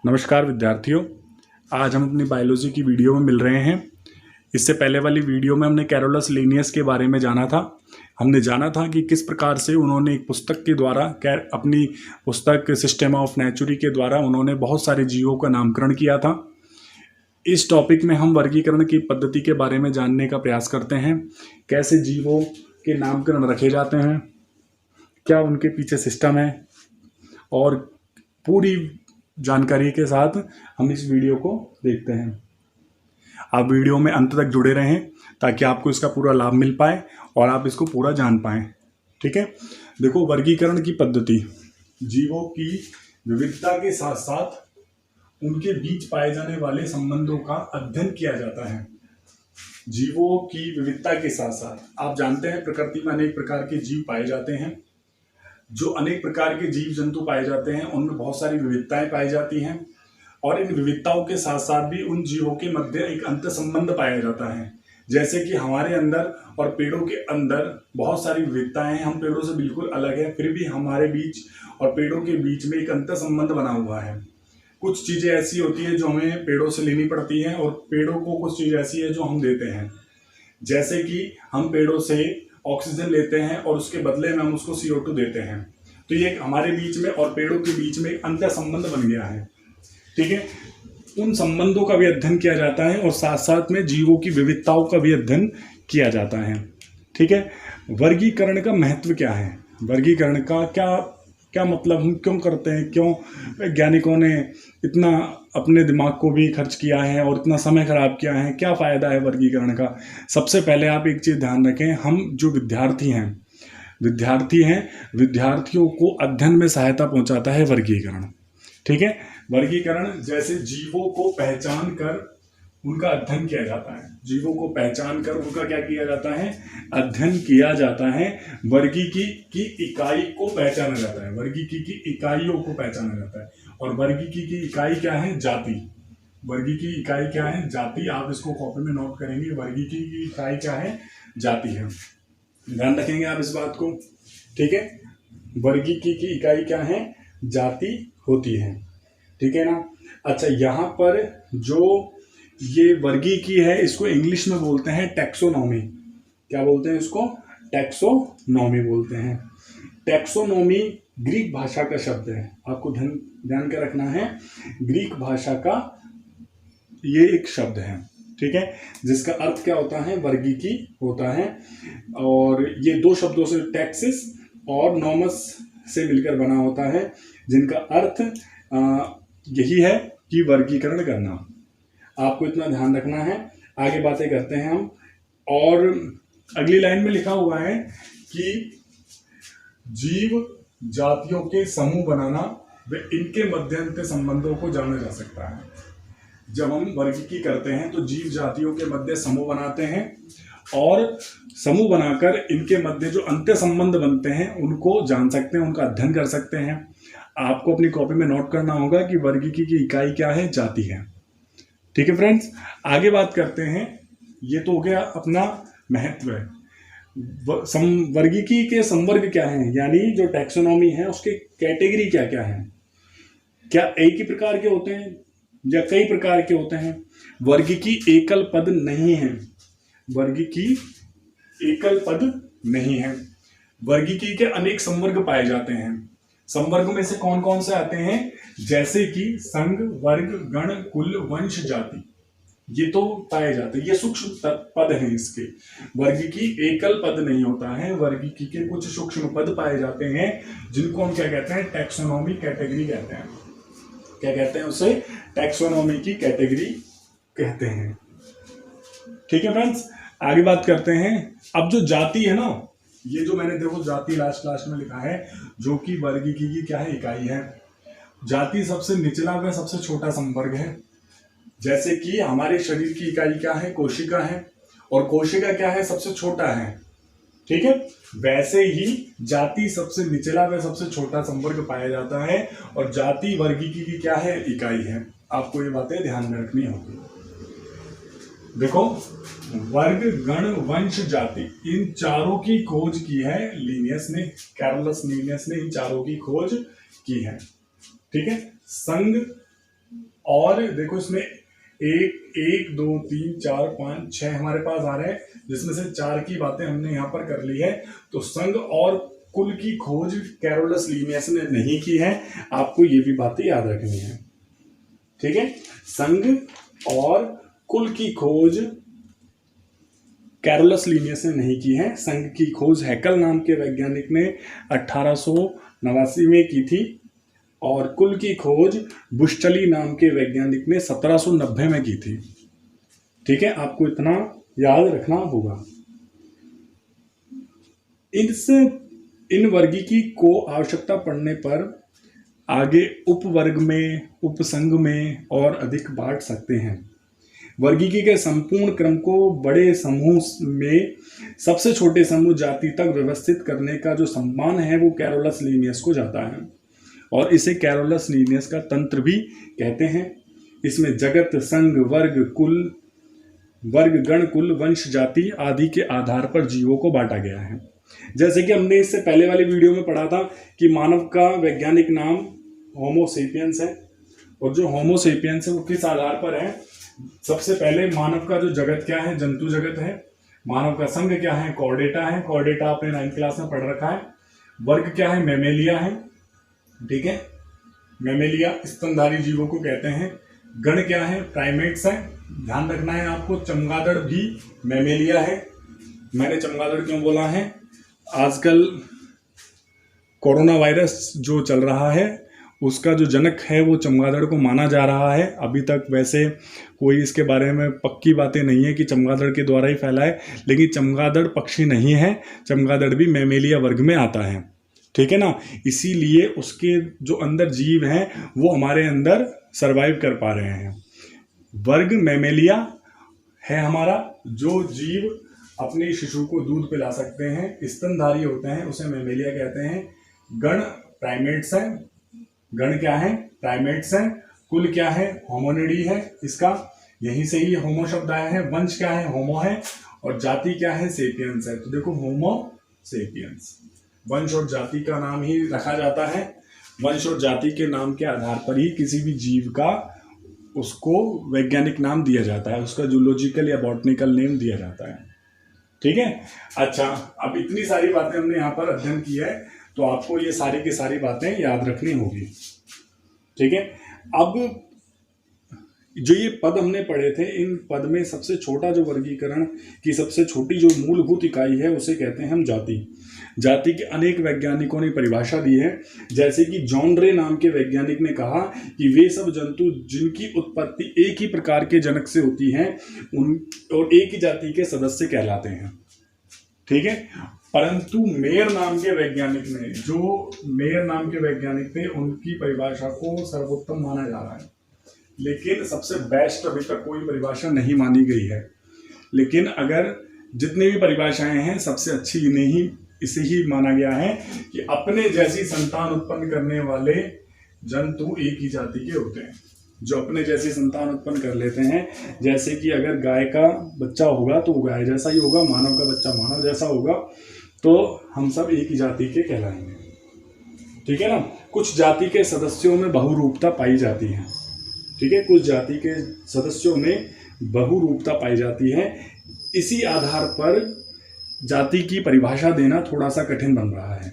नमस्कार विद्यार्थियों, आज हम अपनी बायोलॉजी की वीडियो में मिल रहे हैं। इससे पहले वाली वीडियो में हमने कैरोलस लिनियस के बारे में जाना था। हमने जाना था कि किस प्रकार से उन्होंने एक पुस्तक के द्वारा अपनी पुस्तक सिस्टम ऑफ नेचुरी के द्वारा उन्होंने बहुत सारे जीवों का नामकरण किया था। इस टॉपिक में हम वर्गीकरण की पद्धति के बारे में जानने का प्रयास करते हैं। कैसे जीवों के नामकरण रखे जाते हैं, क्या उनके पीछे सिस्टम है, और पूरी जानकारी के साथ हम इस वीडियो को देखते हैं। आप वीडियो में अंत तक जुड़े रहें ताकि आपको इसका पूरा लाभ मिल पाए और आप इसको पूरा जान पाएं। ठीक है, देखो, वर्गीकरण की पद्धति जीवों की विविधता के साथ साथ उनके बीच पाए जाने वाले संबंधों का अध्ययन किया जाता है। जीवों की विविधता के साथ साथ आप जानते हैं प्रकृति में अनेक प्रकार के जीव पाए जाते हैं। जो अनेक प्रकार के जीव जंतु पाए जाते हैं उनमें बहुत सारी विविधताएं पाई जाती हैं, और इन विविधताओं के साथ साथ भी उन जीवों के मध्य एक अंतर संबंध पाया जाता है। जैसे कि हमारे अंदर और पेड़ों के अंदर बहुत सारी विविधताएं हैं, हम पेड़ों से बिल्कुल अलग है, फिर भी हमारे बीच और पेड़ों के बीच में एक अंतर संबंध बना हुआ है। कुछ चीजें ऐसी होती है जो हमें पेड़ों से लेनी पड़ती हैं, और पेड़ों को कुछ चीज ऐसी है जो हम देते हैं। जैसे कि हम पेड़ों से ऑक्सीजन लेते हैं और उसके बदले में हम उसको CO2 देते हैं। तो ये हमारे बीच में और पेड़ों के बीच में एक अंतर संबंध बन गया है। ठीक है, उन संबंधों का भी अध्ययन किया जाता है और साथ साथ में जीवों की विविधताओं का भी अध्ययन किया जाता है। ठीक है, वर्गीकरण का महत्व क्या है, वर्गीकरण का क्या मतलब, हम क्यों करते हैं, क्यों वैज्ञानिकों ने इतना अपने दिमाग को भी खर्च किया है और इतना समय खराब किया है, क्या फ़ायदा है वर्गीकरण का। सबसे पहले आप एक चीज़ ध्यान रखें, हम जो विद्यार्थी हैं विद्यार्थियों को अध्ययन में सहायता पहुंचाता है वर्गीकरण। ठीक है, वर्गीकरण जैसे जीवों को पहचान कर उनका अध्ययन किया जाता है, जीवों को पहचान कर उनका क्या किया जाता है, अध्ययन किया जाता है। वर्गीकी की इकाई को पहचाना जाता है, वर्गीकी की इकाइयों को पहचाना जाता है। और वर्गीकी की इकाई क्या है, जाति। वर्गीकी की इकाई क्या है, जाति। आप इसको कॉपी में नोट करेंगे, वर्गीकी की इकाई क्या है, जाति है। ध्यान रखेंगे आप इस बात को। ठीक है, वर्गीकी की इकाई क्या है, जाति होती है। ठीक है ना। अच्छा, यहाँ पर जो ये वर्गीकी है इसको इंग्लिश में बोलते हैं टैक्सोनॉमी। क्या बोलते हैं इसको, टैक्सोनॉमी बोलते हैं। टैक्सोनॉमी ग्रीक भाषा का शब्द है, आपको ध्यान के रखना है, ग्रीक भाषा का ये एक शब्द है। ठीक है, जिसका अर्थ क्या होता है, वर्गीकी होता है। और ये दो शब्दों से, टैक्सिस और नॉमस से मिलकर बना होता है, जिनका अर्थ यही है कि वर्गीकरण करना। आपको इतना ध्यान रखना है। आगे बातें करते हैं हम। और अगली लाइन में लिखा हुआ है कि जीव जातियों के समूह बनाना व इनके मध्यंतर संबंधों को जाना जा सकता है। जब हम वर्गीकी करते हैं तो जीव जातियों के मध्य समूह बनाते हैं, और समूह बनाकर इनके मध्य जो अंतर संबंध बनते हैं उनको जान सकते हैं, उनका अध्ययन कर सकते हैं। आपको अपनी कॉपी में नोट करना होगा कि वर्गीकी की इकाई क्या है, जाति है। ठीक है फ्रेंड्स, आगे बात करते हैं। ये तो हो गया अपना महत्व है। वर्गीकी के संवर्ग क्या हैं, यानी जो टैक्सोनॉमी है उसके कैटेगरी क्या क्या है। क्या एक ही प्रकार के होते हैं या कई प्रकार के होते हैं। वर्गीकी एकल पद नहीं है, वर्गीकी एकल पद नहीं है। वर्गीकी के अनेक संवर्ग पाए जाते हैं। संवर्ग में से कौन कौन से आते हैं, जैसे कि संघ, वर्ग, गण, कुल, वंश, जाति, ये तो पाए जाते हैं। ये सूक्ष्म पद हैं इसके। वर्गीकी एकल पद नहीं होता है, वर्गीकी के कुछ सूक्ष्म पद पाए जाते हैं, जिनको हम क्या कहते हैं, टैक्सोनॉमी कैटेगरी कहते हैं। क्या कहते हैं उसे, टैक्सोनॉमी की कैटेगरी कहते हैं। ठीक है फ्रेंड्स, आगे बात करते हैं। अब जो जाति है ना, ये जो मैंने देखो जाति लास्ट में लिखा है, जो कि वर्गीकी की क्या है, इकाई है। जाति सबसे निचला व सबसे छोटा संवर्ग है। जैसे कि हमारे शरीर की इकाई क्या है, कोशिका है, और कोशिका क्या है, सबसे छोटा है। ठीक है, वैसे ही जाति सबसे निचला व सबसे छोटा संवर्ग पाया जाता है, और जाति वर्गीकी की क्या है, इकाई है। आपको ये बातें ध्यान में रखनी होगी। देखो, वर्ग, गण, वंश, जाति, इन चारों की खोज की है लिनियस ने, कैरोलस लिनियस ने इन चारों की खोज की है। ठीक है, संघ, और देखो इसमें एक दो तीन चार पाँच छह हमारे पास आ रहे हैं, जिसमें से 4 की बातें हमने यहाँ पर कर ली है। तो संघ और कुल की खोज कैरोलस लीनियस ने नहीं की है, आपको ये भी बातें याद रखनी है। ठीक है, संघ और कुल की खोज कैरोलस लीनियस ने नहीं की है। संघ की खोज हैकल नाम के वैज्ञानिक ने 1889 में की थी और कुल की खोज बुश्चली नाम के वैज्ञानिक ने 1790 में की थी। ठीक है, आपको इतना याद रखना होगा। इन वर्गीकी को आवश्यकता पड़ने पर आगे उपवर्ग में, उपसंघ में और अधिक बांट सकते हैं। वर्गीकी के संपूर्ण क्रम को बड़े समूह में सबसे छोटे समूह जाति तक व्यवस्थित करने का जो सम्मान है वो कैरोलस लीनियस को जाता है और इसे कैरोलस लीनियस का तंत्र भी कहते हैं। इसमें जगत, संघ, वर्ग, कुल, वर्ग, गण, कुल, वंश, जाति आदि के आधार पर जीवों को बांटा गया है। जैसे कि हमने इससे पहले वाली वीडियो में पढ़ा था कि मानव का वैज्ञानिक नाम होमो सेपियंस है और जो होमो सेपियंस है वो किस आधार पर है। सबसे पहले मानव का जो जगत क्या है, जंतु जगत है। मानव का संघ क्या है, कॉर्डेटा है, कॉर्डेटा आपने 9th क्लास में पढ़ रखा है। वर्ग क्या है, मेमेलिया है। ठीक है, मेमेलिया स्तनधारी जीवों को कहते हैं। गण क्या है, प्राइमेट्स है। ध्यान रखना है आपको, चमगादड़ भी मेमेलिया है। मैंने चमगादड़ क्यों बोला है, आजकल कोरोना वायरस जो चल रहा है उसका जो जनक है वो चमगादड़ को माना जा रहा है। अभी तक वैसे कोई इसके बारे में पक्की बातें नहीं है कि चमगादड़ के द्वारा ही फैला है, लेकिन चमगादड़ पक्षी नहीं है, चमगादड़ भी मेमेलिया वर्ग में आता है। ठीक है ना, इसीलिए उसके जो अंदर जीव हैं वो हमारे अंदर सरवाइव कर पा रहे हैं। वर्ग मेमेलिया है हमारा, जो जीव अपने शिशु को दूध पिला सकते हैं, स्तनधारी होते हैं, उसे मेमेलिया कहते हैं। गण प्राइमेट्स है। गण क्या है, प्राइमेट्स है। कुल क्या है, होमोनिडी है इसका, यहीं से ही होमो शब्द आया है। वंश क्या है, होमो है। और जाति क्या है, सेपियंस है। तो देखो होमो सेपियंस, वंश और जाति का नाम ही रखा जाता है। वंश और जाति के नाम के आधार पर ही किसी भी जीव का उसको वैज्ञानिक नाम दिया जाता है, उसका जूलॉजिकल या बॉटनिकल नेम दिया जाता है। ठीक है, अच्छा, अब इतनी सारी बातें हमने यहाँ पर अध्ययन की है तो आपको ये सारी की सारी बातें याद रखनी होगी। ठीक है, अब जो ये पद हमने पढ़े थे, इन पद में सबसे छोटा जो वर्गीकरण की सबसे छोटी जो मूलभूत इकाई है उसे कहते हैं हम जाति। जाति के अनेक वैज्ञानिकों ने परिभाषा दी है, जैसे कि जॉन रे नाम के वैज्ञानिक ने कहा कि वे सब जंतु जिनकी उत्पत्ति एक ही प्रकार के जनक से होती है उन और एक ही जाति के सदस्य कहलाते हैं। ठीक है, परंतु मेयर नाम के वैज्ञानिक ने, जो मेयर नाम के वैज्ञानिक थे, उनकी परिभाषा को सर्वोत्तम माना जा रहा है, लेकिन सबसे बेस्ट अभी तक कोई परिभाषा नहीं मानी गई है। लेकिन अगर जितनी भी परिभाषाएं हैं सबसे अच्छी इसे ही माना गया है कि अपने जैसी संतान उत्पन्न करने वाले जंतु एक ही जाति के होते हैं, जो अपने जैसी संतान उत्पन्न कर लेते हैं। जैसे कि अगर गाय का बच्चा होगा तो वो गाय जैसा ही होगा, मानव का बच्चा मानव जैसा होगा, तो हम सब एक ही जाति के कहलाएंगे। ठीक है ना, कुछ जाति के सदस्यों में बहुरूपता पाई जाती है। ठीक है, कुछ जाति के सदस्यों में बहुरूपता पाई जाती है। इसी आधार पर जाति की परिभाषा देना थोड़ा सा कठिन बन रहा है।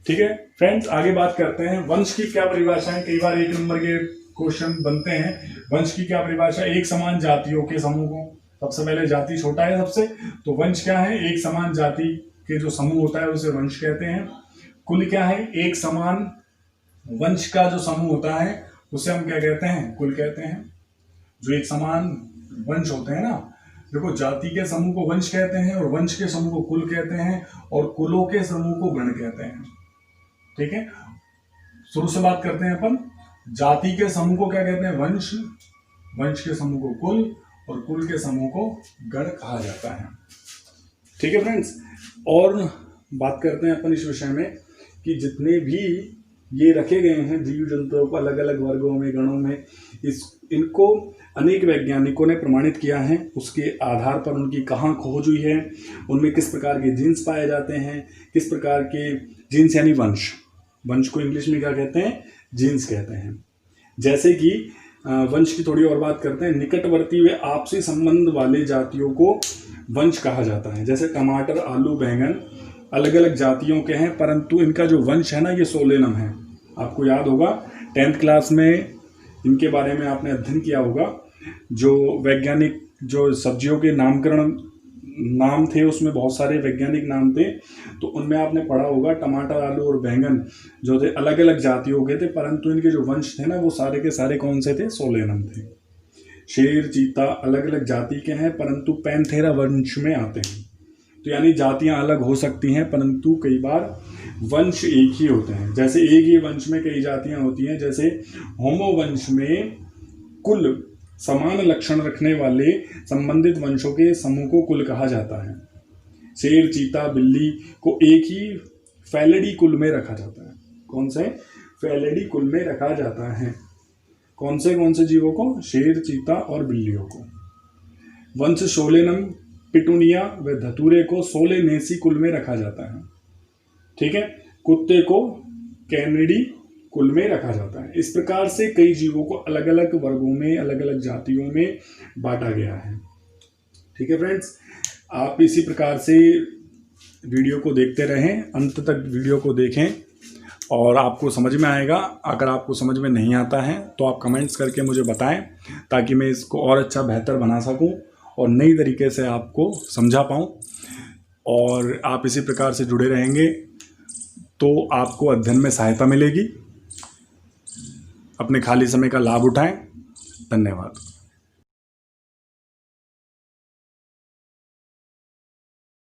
ठीक है फ्रेंड्स, आगे बात करते हैं वंश की क्या परिभाषा है। कई बार 1 नंबर के क्वेश्चन बनते हैं, वंश की क्या परिभाषा। एक समान जातियों के समूह को, सबसे पहले जाति छोटा है सबसे, तो वंश क्या है, एक समान जाति के जो समूह होता है उसे वंश कहते हैं। कुल क्या है, एक समान वंश का जो समूह होता है उसे हम क्या कहते हैं, कुल कहते हैं। जो एक समान वंश होते हैं ना, देखो जाति के समूह को वंश कहते हैं और वंश के समूह को कुल कहते हैं और कुलों के समूह को गण कहते हैं। ठीक है, शुरू से बात करते हैं अपन। जाति के समूह को क्या कहते हैं, वंश, वंश के समूह को कुल और कुल के समूह को गण कहा जाता है। ठीक है फ्रेंड्स, और बात करते हैं अपन इस विषय में कि जितने भी ये रखे गए हैं जीव जंतुओं को अलग अलग वर्गों में, गणों में, इनको अनेक वैज्ञानिकों ने प्रमाणित किया है। उसके आधार पर उनकी कहाँ खोज हुई है, उनमें किस प्रकार के जीन्स पाए जाते हैं, किस प्रकार के जीन्स यानी वंश, वंश को इंग्लिश में क्या कहते हैं, जीन्स कहते हैं। जैसे कि वंश की थोड़ी और बात करते हैं। निकटवर्ती व आपसी संबंध वाले जातियों को वंश कहा जाता है। जैसे टमाटर, आलू, बैंगन अलग अलग जातियों के हैं, परंतु इनका जो वंश है ना, ये सोलेनम है। आपको याद होगा 10th क्लास में इनके बारे में आपने अध्ययन किया होगा। जो वैज्ञानिक जो सब्जियों के नामकरण नाम थे, उसमें बहुत सारे वैज्ञानिक नाम थे, तो उनमें आपने पढ़ा होगा टमाटर, आलू और बैंगन जो थे अलग अलग जातियों के थे, परंतु इनके जो वंश थे ना, वो सारे के सारे कौन से थे? सोलेनम थे। शेर, चीता अलग अलग जाति के हैं, परंतु पैंथेरा वंश में आते हैं। तो यानी जातियां अलग हो सकती हैं, परंतु कई बार वंश एक ही होते हैं। जैसे एक ही वंश में कई जातियां होती हैं। जैसे होमो वंश में कुल समान लक्षण रखने वाले संबंधित वंशों के समूह को कुल कहा जाता है। शेर, चीता, बिल्ली को एक ही फैलिडी कुल में रखा जाता है। कौन से? फैलिडी कुल में रखा जाता है। कौन से जीवों को? शेर, चीता और बिल्लियों को। वंश सोलेनम, पिटूनिया व धतूरे को सोलेनेसी कुल में रखा जाता है। ठीक है। कुत्ते को कैनिडी कुल में रखा जाता है। इस प्रकार से कई जीवों को अलग अलग वर्गों में, अलग अलग जातियों में बांटा गया है। ठीक है फ्रेंड्स, आप इसी प्रकार से वीडियो को देखते रहें, अंत तक वीडियो को देखें और आपको समझ में आएगा। अगर आपको समझ में नहीं आता है तो आप कमेंट्स करके मुझे बताएं, ताकि मैं इसको और अच्छा बेहतर बना सकूं और नई तरीके से आपको समझा पाऊं। और आप इसी प्रकार से जुड़े रहेंगे तो आपको अध्ययन में सहायता मिलेगी। अपने खाली समय का लाभ उठाएं। धन्यवाद।